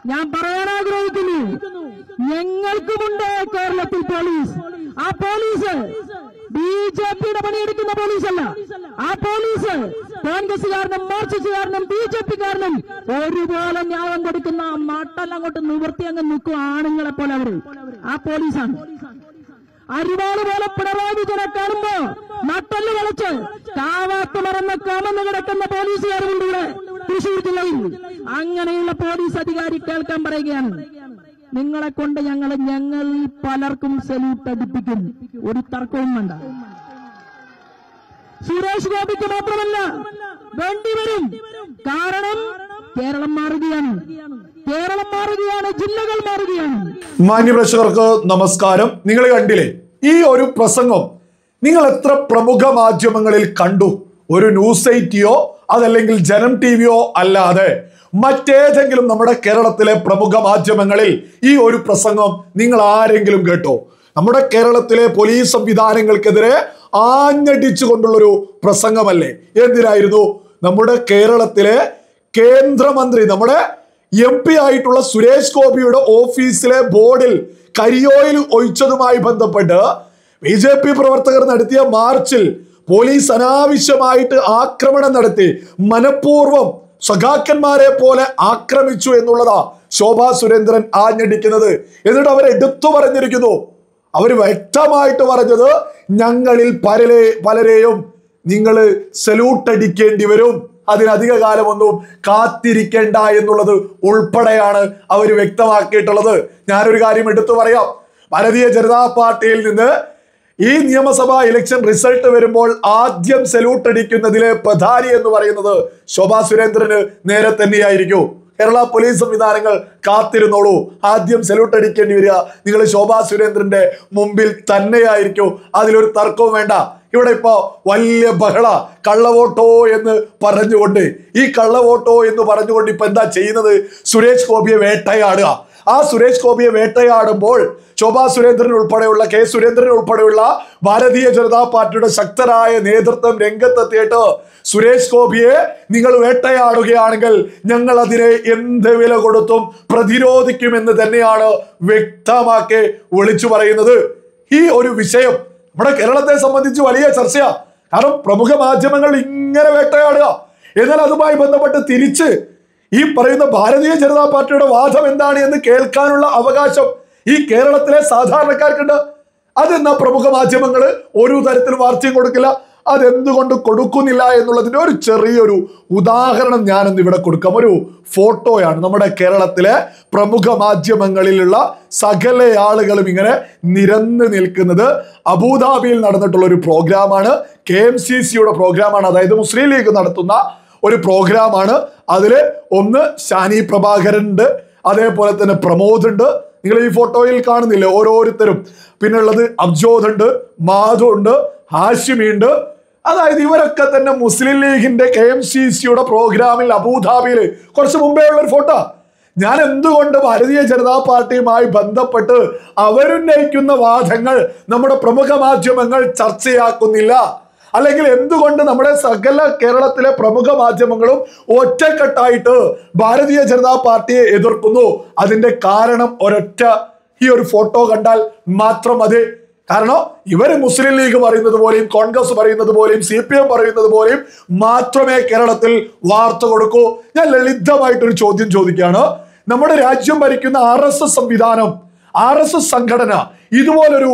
ഞാൻ പറയാൻ ആഗ്രഹിക്കുന്നു, ഞങ്ങൾക്കുമുണ്ട് കേരളത്തിൽ പോലീസ്. ആ പോലീസ് ബിജെപിയുടെ പണിയെടുക്കുന്ന പോലീസല്ല. ആ പോലീസ് കോൺഗ്രസുകാരനും മാർക്സിസ്റ്റുകാരനും ബിജെപിക്കാരനും ഒരുപോലെ ന്യായം കൊടുക്കുന്ന മട്ടെല്ലാം അങ്ങോട്ട് നിവർത്തി അങ്ങ് നിൽക്കും ആണുങ്ങളെ പോലെ അവര്. ആ പോലീസാണ്. അരിവാള് പോലെ പിണറായി വിജയനെ കാണുമ്പോ നട്ടല് കളിച്ച് കാവാത്ത് മറന്ന് കമന്ന് കിടക്കുന്ന പോലീസുകാരുണ്ട് ഇവിടെ തൃശ്ശൂർ ജില്ലയിൽ. അങ്ങനെയുള്ള പോലീസ് അധികാരി കേൾക്കാൻ പറയുകയാണ്, നിങ്ങളെ കൊണ്ട് ഞങ്ങൾ പലർക്കും സല്യൂട്ട് അടിപ്പിക്കും, ഒരു തർക്കവും വേണ്ട. സുരേഷ് ഗോപിക്ക് മാത്രമല്ല വേണ്ടിവരും. കാരണം കേരളം മാറുകയാണ്, ജില്ലകൾ മാറുകയാണ്. മാന്യപ്രേക്ഷകർക്ക് നമസ്കാരം. നിങ്ങൾ കണ്ടില്ലേ ഈ ഒരു പ്രസംഗം? നിങ്ങൾ എത്ര പ്രമുഖ മാധ്യമങ്ങളിൽ കണ്ടു? ഒരു ന്യൂസ് 8 അതല്ലെങ്കിൽ ജനം ടിവിയോ അല്ലാതെ മറ്റേതെങ്കിലും നമ്മുടെ കേരളത്തിലെ പ്രമുഖ മാധ്യമങ്ങളിൽ ഈ ഒരു പ്രസംഗം നിങ്ങൾ ആരെങ്കിലും കേട്ടോ? നമ്മുടെ കേരളത്തിലെ പോലീസ് സംവിധാനങ്ങൾക്കെതിരെ ആഞ്ഞടിച്ചുകൊണ്ടുള്ളൊരു പ്രസംഗമല്ലേ? എന്തിനായിരുന്നു? നമ്മുടെ കേരളത്തിലെ കേന്ദ്രമന്ത്രി, നമ്മുടെ MP ആയിട്ടുള്ള സുരേഷ് ഗോപിയുടെ ഓഫീസിലെ ബോർഡിൽ കരിയോയിൽ ഒഴിച്ചതുമായി ബന്ധപ്പെട്ട് BJP പ്രവർത്തകർ നടത്തിയ മാർച്ചിൽ പോലീസ് അനാവശ്യമായിട്ട് ആക്രമണം നടത്തി മനഃപൂർവ്വം സഖാക്കന്മാരെ പോലെ ആക്രമിച്ചു എന്നുള്ളതാ ശോഭാ സുരേന്ദ്രൻ ആഞ്ഞടിക്കുന്നത്. എന്നിട്ട് അവർ എടുത്തു പറഞ്ഞിരിക്കുന്നു, അവർ വ്യക്തമായിട്ട് പറഞ്ഞത്, ഞങ്ങളിൽ പലരെയും നിങ്ങൾ സല്യൂട്ട് അടിക്കേണ്ടി വരും, അതിനധിക കാലമൊന്നും കാത്തിരിക്കേണ്ട എന്നുള്ളത് ഉൾപ്പെടെയാണ് അവർ വ്യക്തമാക്കിയിട്ടുള്ളത്. ഞാനൊരു കാര്യം എടുത്തു പറയാം. ഭാരതീയ ജനതാ പാർട്ടിയിൽ നിന്ന് ഈ നിയമസഭാ ഇലക്ഷൻ റിസൾട്ട് വരുമ്പോൾ ആദ്യം സല്യൂട്ട് അടിക്കുന്നതിലെ പ്രധാനി എന്ന് പറയുന്നത് ശോഭാ സുരേന്ദ്രന് നേരെ തന്നെയായിരിക്കും. കേരള പോലീസ് സംവിധാനങ്ങൾ കാത്തിരുന്നോളൂ, ആദ്യം സല്യൂട്ട് അടിക്കേണ്ടി വരിക നിങ്ങൾ ശോഭാ സുരേന്ദ്രന്റെ മുമ്പിൽ തന്നെയായിരിക്കും, അതിലൊരു തർക്കവും വേണ്ട. ഇവിടെ ഇപ്പോ വലിയ ബഹള കള്ളവോട്ടോ എന്ന് പറഞ്ഞുകൊണ്ട്, ഈ കള്ളവോട്ടോ എന്ന് പറഞ്ഞുകൊണ്ട് ഇപ്പൊ എന്താ ചെയ്യുന്നത്? സുരേഷ് ഗോപിയെ വേട്ടയാടുക. ആ സുരേഷ് ഗോപിയെ വേട്ടയാടുമ്പോൾ ശോഭാ സുരേന്ദ്രൻ ഉൾപ്പെടെയുള്ള K സുരേന്ദ്രൻ ഉൾപ്പെടെയുള്ള ഭാരതീയ ജനതാ പാർട്ടിയുടെ ശക്തരായ നേതൃത്വം രംഗത്തെത്തിയിട്ട് സുരേഷ് ഗോപിയെ നിങ്ങൾ വേട്ടയാടുകയാണെങ്കിൽ ഞങ്ങൾ അതിനെ എന്ത് വില കൊടുത്തും പ്രതിരോധിക്കുമെന്ന് തന്നെയാണ് വ്യക്തമാക്കി വിളിച്ചു പറയുന്നത്. ഈ ഒരു വിഷയം നമ്മുടെ കേരളത്തെ സംബന്ധിച്ച് വലിയ ചർച്ചയാ. കാരണം പ്രമുഖ മാധ്യമങ്ങൾ ഇങ്ങനെ വേട്ടയാടുക. എന്നാൽ അതുമായി ബന്ധപ്പെട്ട് തിരിച്ച് ഈ പറയുന്ന ഭാരതീയ ജനതാ പാർട്ടിയുടെ വാദം എന്താണ് എന്ന് കേൾക്കാനുള്ള അവകാശം ഈ കേരളത്തിലെ സാധാരണക്കാർക്കുണ്ട്. അതെന്നാ പ്രമുഖ മാധ്യമങ്ങൾ ഒരു തരത്തിലും വാർത്തയും കൊടുക്കില്ല? അതെന്തുകൊണ്ട് കൊടുക്കുന്നില്ല എന്നുള്ളതിന്റെ ഒരു ചെറിയൊരു ഉദാഹരണം ഞാനൊന്ന് ഇവിടെ കൊടുക്കാം. ഒരു ഫോട്ടോയാണ്. നമ്മുടെ കേരളത്തിലെ പ്രമുഖ മാധ്യമങ്ങളിലുള്ള സകല ആളുകളും ഇങ്ങനെ നിരന്ന് നിൽക്കുന്നത് അബുദാബിയിൽ നടന്നിട്ടുള്ള ഒരു പ്രോഗ്രാമാണ്. KMCCയുടെ പ്രോഗ്രാമാണ്, അതായത് മുസ്ലിം ലീഗ് നടത്തുന്ന ഒരു പ്രോഗ്രാമാണ്. അതില് ഒന്ന് ഷാനി പ്രഭാകരൻ ഉണ്ട്, അതേപോലെ തന്നെ പ്രമോദ് ഉണ്ട്. നിങ്ങൾ ഈ ഫോട്ടോയിൽ കാണുന്നില്ലേ ഓരോരുത്തരും. പിന്നെ ഉള്ളത് അബ്ജോദ് ഉണ്ട്, മാധു ഉണ്ട്, ഹാഷിമി ഉണ്ട്. അതായത് ഇവരൊക്കെ തന്നെ മുസ്ലിം ലീഗിന്റെ KMCCയുടെ പ്രോഗ്രാമിൽ അബുദാബിയിൽ കുറച്ച് മുമ്പേ ഉള്ള ഒരു ഫോട്ടോ. ഞാൻ എന്തുകൊണ്ട് ഭാരതീയ ജനതാ പാർട്ടിയുമായി ബന്ധപ്പെട്ട് അവരുന്നയിക്കുന്ന വാദങ്ങൾ നമ്മുടെ പ്രമുഖ മാധ്യമങ്ങൾ ചർച്ചയാക്കുന്നില്ല? അല്ലെങ്കിൽ എന്തുകൊണ്ട് നമ്മുടെ സകല കേരളത്തിലെ പ്രമുഖ മാധ്യമങ്ങളും ഒറ്റക്കെട്ടായിട്ട് ഭാരതീയ ജനതാ പാർട്ടിയെ എതിർക്കുന്നു? അതിന്റെ കാരണം ഒരൊറ്റ ഈ ഒരു ഫോട്ടോ കണ്ടാൽ മാത്രം മതി. കാരണം ഇവര് മുസ്ലിം ലീഗ് പറയുന്നത് പോലെയും കോൺഗ്രസ് പറയുന്നത് പോലെയും CPM പറയുന്നത് പോലെയും മാത്രമേ കേരളത്തിൽ വാർത്ത കൊടുക്കൂ. ഞാൻ ലളിതമായിട്ടൊരു ചോദ്യം ചോദിക്കുകയാണ്. നമ്മുടെ രാജ്യം ഭരിക്കുന്ന RSS സംവിധാനം, RSS സംഘടന ഇതുപോലൊരു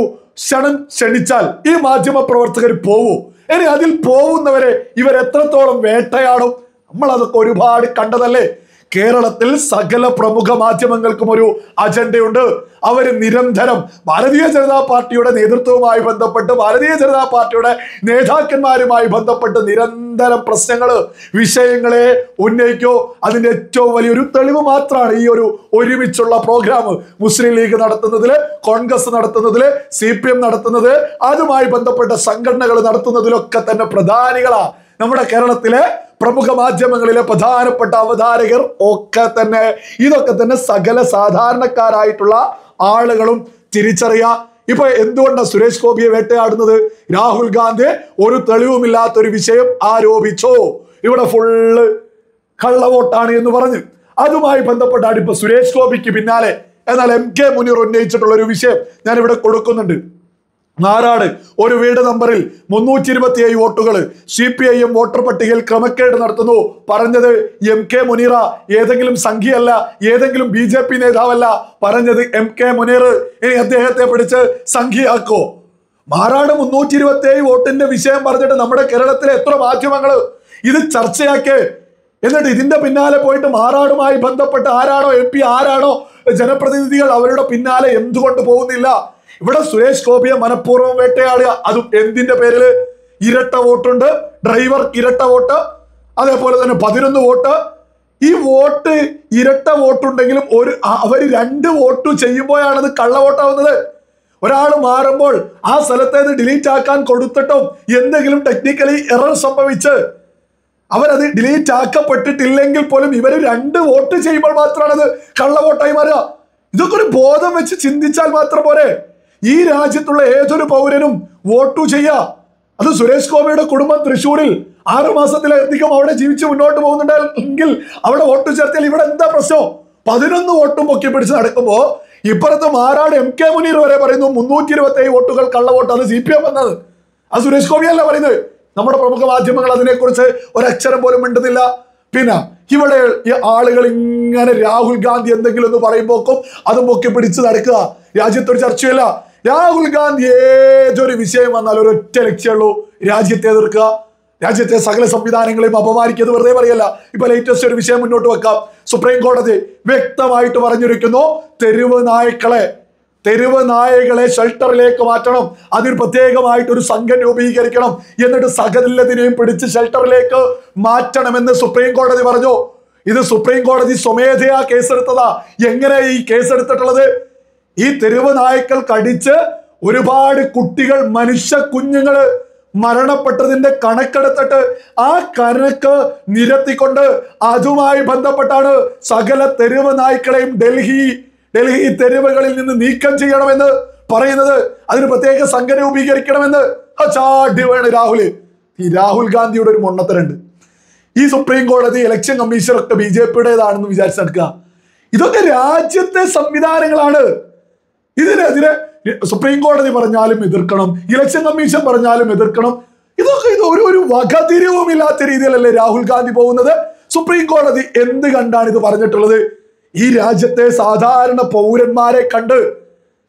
ക്ഷണിച്ചാൽ ഈ മാധ്യമ പ്രവർത്തകർ പോവൂ? ഇനി അതിൽ പോകുന്നവരെ ഇവർ എത്രത്തോളം വേട്ടയാടും? നമ്മൾ അതൊക്കെ ഒരുപാട് കണ്ടതല്ലേ. കേരളത്തിൽ സകല പ്രമുഖ മാധ്യമങ്ങൾക്കും ഒരു അജണ്ടയുണ്ട്. അവർ നിരന്തരം ഭാരതീയ ജനതാ പാർട്ടിയുടെ നേതൃത്വവുമായി ബന്ധപ്പെട്ട്, ഭാരതീയ ജനതാ പാർട്ടിയുടെ നേതാക്കന്മാരുമായി ബന്ധപ്പെട്ട് നിരന്തരം പ്രശ്നങ്ങള്, വിഷയങ്ങളെ ഉന്നയിക്കോ. അതിന്റെ ഏറ്റവും വലിയൊരു തെളിവ് മാത്രമാണ് ഈ ഒരു ഒരുമിച്ചുള്ള പ്രോഗ്രാം മുസ്ലിം ലീഗ് നടത്തുന്നതില്, കോൺഗ്രസ് നടത്തുന്നതില്, CPM നടത്തുന്നത്, അതുമായി ബന്ധപ്പെട്ട സംഘടനകൾ നടത്തുന്നതിലൊക്കെ തന്നെ പ്രധാനികളാ നമ്മുടെ കേരളത്തിലെ പ്രമുഖ മാധ്യമങ്ങളിലെ പ്രധാനപ്പെട്ട അവതാരകർ ഒക്കെ തന്നെ. ഇതൊക്കെ തന്നെ സകല സാധാരണക്കാരായിട്ടുള്ള ആളുകളും തിരിച്ചറിയാം. ഇപ്പൊ എന്തുകൊണ്ടാണ് സുരേഷ് ഗോപിയെ വേട്ടയാടുന്നത്? രാഹുൽ ഗാന്ധി ഒരു തെളിവുമില്ലാത്തൊരു വിഷയം ആരോപിച്ചോ, ഇവിടെ ഫുള്ള് കള്ളവോട്ടാണ് എന്ന് പറഞ്ഞു. അതുമായി ബന്ധപ്പെട്ടാണ് ഇപ്പൊ സുരേഷ് ഗോപിക്ക് പിന്നാലെ എന്നാൽ MK മുനീർ ഉന്നയിച്ചിട്ടുള്ള ഒരു വിഷയം ഞാൻ ഇവിടെ കൊടുക്കുന്നുണ്ട്. മാറാട് ഒരു വീട് നമ്പറിൽ 327 വോട്ടുകൾ CPIM വോട്ടർ പട്ടികയിൽ ക്രമക്കേട് നടത്തുന്നു. പറഞ്ഞത് MK മുനീറ, ഏതെങ്കിലും സംഖ്യയല്ല, ഏതെങ്കിലും BJP നേതാവല്ല പറഞ്ഞത് MK മുനീർ. ഇനി അദ്ദേഹത്തെ പിടിച്ച് സംഖ്യയാക്കോ? മാറാട് 327 വോട്ടിന്റെ വിഷയം പറഞ്ഞിട്ട് നമ്മുടെ കേരളത്തിലെ എത്ര മാധ്യമങ്ങള് ഇത് ചർച്ചയാക്കി. എന്നിട്ട് ഇതിന്റെ പിന്നാലെ പോയിട്ട് മാറാടുമായി ബന്ധപ്പെട്ട് ആരാണോ MP, ആരാണോ ജനപ്രതിനിധികൾ അവരുടെ പിന്നാലെ എന്തുകൊണ്ട് പോകുന്നില്ല? ഇവിടെ സുരേഷ് ഗോപിയെ മനഃപൂർവ്വം വേട്ടയാടുക. അതും എന്തിന്റെ പേരില്? ഇരട്ട വോട്ടുണ്ട്, ഡ്രൈവർക്ക് ഇരട്ട വോട്ട്, അതേപോലെ തന്നെ 11 വോട്ട്. ഈ വോട്ട് ഇരട്ട വോട്ടുണ്ടെങ്കിലും അവര് 2 വോട്ട് ചെയ്യുമ്പോഴാണത് കള്ളവോട്ടാവുന്നത്. ഒരാൾ മാറുമ്പോൾ ആ സ്ഥലത്തേത് ഡിലീറ്റ് ആക്കാൻ കൊടുത്തിട്ടും എന്തെങ്കിലും ടെക്നിക്കലി എറർ സംഭവിച്ച് അവരത് ഡിലീറ്റ് ആക്കപ്പെട്ടിട്ടില്ലെങ്കിൽ പോലും ഇവര് 2 വോട്ട് ചെയ്യുമ്പോൾ മാത്രമാണ് അത് കള്ളവോട്ടായി മാറുക. ഇതൊക്കെ ഒരു ബോധം വെച്ച് ചിന്തിച്ചാൽ മാത്രം പോരെ. ഈ രാജ്യത്തുള്ള ഏതൊരു പൗരനും വോട്ടു ചെയ്യാ. അത് സുരേഷ് ഗോപിയുടെ കുടുംബം തൃശ്ശൂരിൽ 6 മാസത്തിലധികം അവിടെ ജീവിച്ച് മുന്നോട്ട് പോകുന്നുണ്ടെങ്കിൽ അവിടെ വോട്ട് ചേർത്തിയാൽ ഇവിടെ എന്താ പ്രശ്നം? 11 വോട്ടും പൊക്കി പിടിച്ച് നടക്കുമ്പോ ഇപ്പുറത്ത് മാറാട് MK മുനീർ വരെ പറയുന്നു 327 വോട്ടുകൾ കള്ളവോട്ട്, അത് CPM വന്നത്. അത് സുരേഷ് ഗോപിയല്ല പറയുന്നത്. നമ്മുടെ പ്രമുഖ മാധ്യമങ്ങൾ അതിനെക്കുറിച്ച് ഒരക്ഷരം പോലും മിണ്ടുന്നില്ല. പിന്നെ ഇവിടെ ഈ ആളുകൾ ഇങ്ങനെ രാഹുൽ ഗാന്ധി എന്തെങ്കിലും ഒന്ന് പറയുമ്പോക്കും അതും പൊക്കി പിടിച്ച് നടക്കുക. രാജ്യത്തൊരു ചർച്ചയില്ല. രാഹുൽ ഗാന്ധി ഏതൊരു വിഷയം വന്നാൽ ഒരൊറ്റ ലക്ഷ്യമുള്ളൂ, രാജ്യത്തെ എതിർക്കുക, രാജ്യത്തെ സകല സംവിധാനങ്ങളെയും അപമാനിക്കുന്നത്. വെറുതെ പറയല്ല. ഇപ്പൊ ലേറ്റസ്റ്റ് ഒരു വിഷയം മുന്നോട്ട് വെക്കാം. സുപ്രീം കോടതി വ്യക്തമായിട്ട് പറഞ്ഞിരിക്കുന്നു, തെരുവ് നായകളെ ഷെൽട്ടറിലേക്ക് മാറ്റണം, അതിന് പ്രത്യേകമായിട്ടൊരു സംഘം രൂപീകരിക്കണം, എന്നിട്ട് സകലതിനെയും പിടിച്ച് ഷെൽട്ടറിലേക്ക് മാറ്റണമെന്ന് സുപ്രീം കോടതി പറഞ്ഞു. ഇത് സുപ്രീം കോടതി സ്വമേധയാ കേസെടുത്തതാ. എങ്ങനെ ഈ കേസെടുത്തിട്ടുള്ളത്? ഈ തെരുവ് നായ്ക്കൾ കടിച്ച് ഒരുപാട് കുട്ടികൾ, മനുഷ്യ കുഞ്ഞുങ്ങള് മരണപ്പെട്ടതിന്റെ കണക്കെടുത്തിട്ട് ആ കണക്ക് നിരത്തിക്കൊണ്ട് അതുമായി ബന്ധപ്പെട്ടാണ് സകല തെരുവ് നായ്ക്കളെയും ഡൽഹി തെരുവുകളിൽ നിന്ന് നീക്കം ചെയ്യണമെന്ന് പറയുന്നത്. അതിന് പ്രത്യേക സംഘം രൂപീകരിക്കണമെന്ന് ചാടി വേണം രാഹുല്. ഈ രാഹുൽ ഗാന്ധിയുടെ ഒരു മൊണ്ണത്തരുണ്ട്. ഈ സുപ്രീം കോടതി, ഇലക്ഷൻ കമ്മീഷനൊക്കെ BJPയുടേതാണെന്ന് വിചാരിച്ചു നടക്കുക. ഇതൊക്കെ രാജ്യത്തെ സംവിധാനങ്ങളാണ്. ഇതിനെതിരെ സുപ്രീം കോടതി പറഞ്ഞാലും എതിർക്കണം, ഇലക്ഷൻ കമ്മീഷൻ പറഞ്ഞാലും എതിർക്കണം. ഇത് ഒരു വകതിരിവുമില്ലാത്ത രീതിയിലല്ലേ രാഹുൽ ഗാന്ധി പോകുന്നത്? സുപ്രീം കോടതി എന്ത് കണ്ടാണ് ഇത് പറഞ്ഞിട്ടുള്ളത്? ഈ രാജ്യത്തെ സാധാരണ പൗരന്മാരെ കണ്ട്,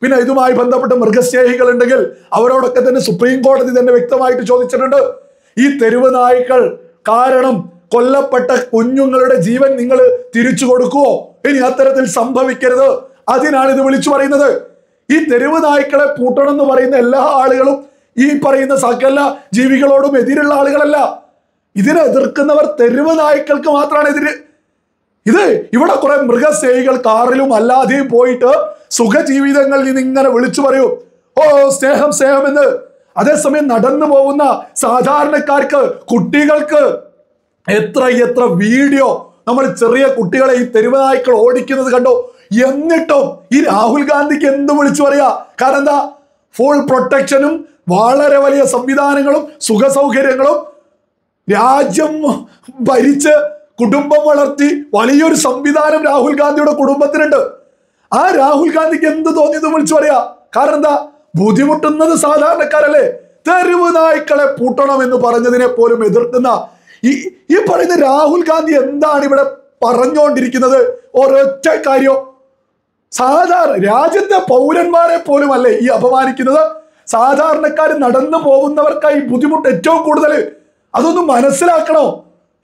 പിന്നെ ഇതുമായി ബന്ധപ്പെട്ട് മൃഗസ്നേഹികൾ ഉണ്ടെങ്കിൽ അവരോടൊക്കെ തന്നെ സുപ്രീം കോടതി തന്നെ വ്യക്തമായിട്ട് ചോദിച്ചിട്ടുണ്ട്. ഈ തെരുവ് നായ്ക്കൾ കാരണം കൊല്ലപ്പെട്ട കുഞ്ഞുങ്ങളുടെ ജീവൻ നിങ്ങൾ തിരിച്ചു കൊടുക്കുവോ? ഇനി അത്തരത്തിൽ സംഭവിക്കരുത്. അതിനാണ് ഇത് വിളിച്ചു പറയുന്നത്. ഈ തെരുവ് നായ്ക്കളെ പൂട്ടണം എന്ന് പറയുന്ന എല്ലാ ആളുകളും ഈ പറയുന്ന സകല ജീവികളോടും എതിരുള്ള ആളുകളല്ല. ഇതിനെ എതിർക്കുന്നവർ തെരുവ് നായ്ക്കൾക്ക് മാത്രമാണ് എതിര്. ഇവിടെ കുറെ മൃഗസ്നേഹികൾ കാറിലും അല്ലാതെയും പോയിട്ട് സുഖജീവിതങ്ങളിൽ നിന്ന് ഇങ്ങനെ വിളിച്ചു പറയൂ, ഓ സ്നേഹം സ്നേഹം എന്ന്. അതേസമയം നടന്നു പോകുന്ന സാധാരണക്കാർക്ക്, കുട്ടികൾക്ക് എത്ര വീഡിയോ നമ്മൾ ചെറിയ കുട്ടികളെ ഈ തെരുവ് നായ്ക്കൾ ഓടിക്കുന്നത് കണ്ടോ? എന്നിട്ടും ഈ രാഹുൽ ഗാന്ധിക്ക് എന്ത് വിളിച്ചു പറയാ? കാരണം എന്താ? ഫുൾ പ്രൊട്ടക്ഷനും വളരെ വലിയ സംവിധാനങ്ങളും സുഖ സൗകര്യങ്ങളും രാജ്യം ഭരിച്ച് കുടുംബം വളർത്തി വലിയൊരു സംവിധാനം രാഹുൽ ഗാന്ധിയുടെ കുടുംബത്തിനുണ്ട്. ആ രാഹുൽ ഗാന്ധിക്ക് എന്ത് തോന്നിയത് വിളിച്ചു പറയാ? കാരണം എന്താ? ബുദ്ധിമുട്ടുന്നത് സാധാരണക്കാരല്ലേ? തെരുവ് നായ്ക്കളെ പൂട്ടണം എന്ന് പറഞ്ഞതിനെ പോലും എതിർക്കുന്ന ഈ പറയുന്ന രാഹുൽ ഗാന്ധി എന്താണ് ഇവിടെ പറഞ്ഞുകൊണ്ടിരിക്കുന്നത്? ഒരൊറ്റ കാര്യം, സാധാരണ രാജ്യത്തെ പൗരന്മാരെ പോലും അല്ലേ ഈ അപമാനിക്കുന്നത്? സാധാരണക്കാർ നടന്നു പോകുന്നവർക്കായി ബുദ്ധിമുട്ട് ഏറ്റവും കൂടുതൽ. അതൊന്നും മനസ്സിലാക്കണോ?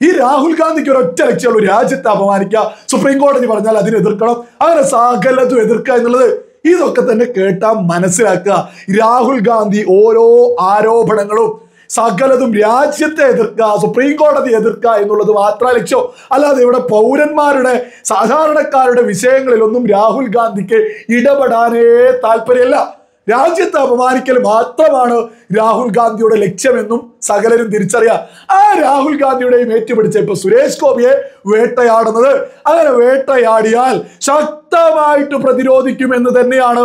ഈ രാഹുൽ ഗാന്ധിക്ക് ഒരൊറ്റ ലക്ഷ്യമുള്ളൂ, രാജ്യത്തെ അപമാനിക്കുക. സുപ്രീം കോടതി പറഞ്ഞാൽ അതിന് എതിർക്കണം, അങ്ങനെ സകലതും എതിർക്കുക എന്നുള്ളത്. ഇതൊക്കെ തന്നെ കേട്ടാൽ മനസ്സിലാക്കുക. രാഹുൽ ഗാന്ധി ഓരോ ആരോപണങ്ങളും സകലതും രാജ്യത്തെ എതിർക്കുക, സുപ്രീം കോടതി എതിർക്കുക എന്നുള്ളത് മാത്ര ലക്ഷ്യം. അല്ലാതെ ഇവിടെ പൗരന്മാരുടെ, സാധാരണക്കാരുടെ വിഷയങ്ങളിലൊന്നും രാഹുൽ ഗാന്ധിക്ക് ഇടപെടാനേ താല്പര്യമില്ല. രാജ്യത്തെ അപമാനിക്കൽ മാത്രമാണ് രാഹുൽ ഗാന്ധിയുടെ ലക്ഷ്യമെന്നും സകലരും തിരിച്ചറിയാം. ആ രാഹുൽ ഗാന്ധിയുടെയും ഏറ്റുപിടിച്ച ഇപ്പൊ സുരേഷ് ഗോപിയെ വേട്ടയാടുന്നത്. അങ്ങനെ വേട്ടയാടിയാൽ ശക്തമായിട്ട് പ്രതിരോധിക്കുമെന്ന് തന്നെയാണ്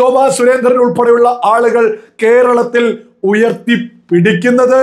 ശോഭാ സുരേന്ദ്രൻ ഉൾപ്പെടെയുള്ള ആളുകൾ കേരളത്തിൽ ഉയർത്തി പിടിക്കുന്നത്.